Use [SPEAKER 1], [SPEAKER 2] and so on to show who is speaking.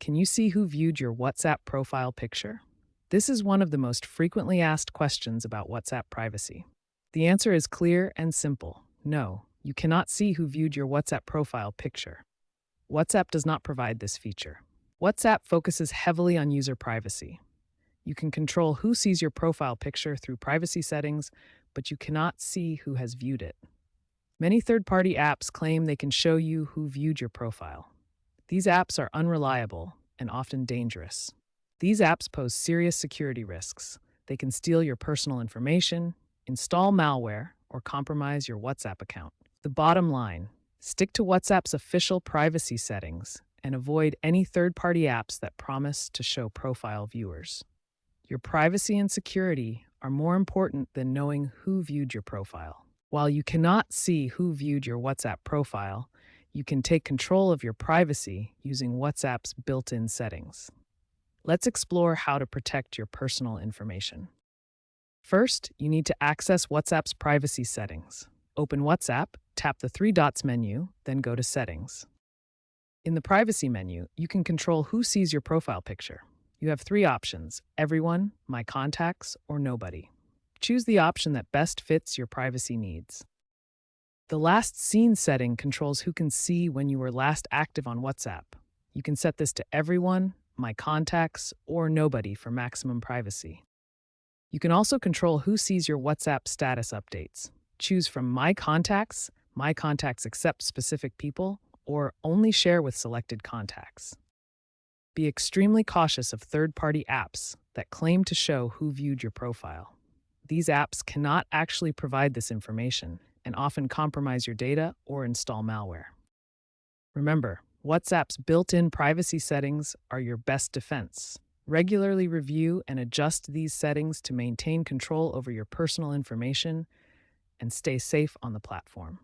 [SPEAKER 1] Can you see who viewed your WhatsApp profile picture? This is one of the most frequently asked questions about WhatsApp privacy. The answer is clear and simple. No, you cannot see who viewed your WhatsApp profile picture. WhatsApp does not provide this feature. WhatsApp focuses heavily on user privacy. You can control who sees your profile picture through privacy settings, but you cannot see who has viewed it. Many third-party apps claim they can show you who viewed your profile. These apps are unreliable and often dangerous. These apps pose serious security risks. They can steal your personal information, install malware, or compromise your WhatsApp account. The bottom line: stick to WhatsApp's official privacy settings and avoid any third-party apps that promise to show profile viewers. Your privacy and security are more important than knowing who viewed your profile. While you cannot see who viewed your WhatsApp profile, you can take control of your privacy using WhatsApp's built-in settings. Let's explore how to protect your personal information. First, you need to access WhatsApp's privacy settings. Open WhatsApp, tap the three dots menu, then go to Settings. In the Privacy menu, you can control who sees your profile picture. You have three options: Everyone, My Contacts, or Nobody. Choose the option that best fits your privacy needs. The Last Seen setting controls who can see when you were last active on WhatsApp. You can set this to Everyone, My Contacts, or Nobody for maximum privacy. You can also control who sees your WhatsApp status updates. Choose from My Contacts accept specific people, or Only share with selected contacts. Be extremely cautious of third-party apps that claim to show who viewed your profile. These apps cannot actually provide this information and often compromise your data or install malware. Remember, WhatsApp's built-in privacy settings are your best defense. Regularly review and adjust these settings to maintain control over your personal information and stay safe on the platform.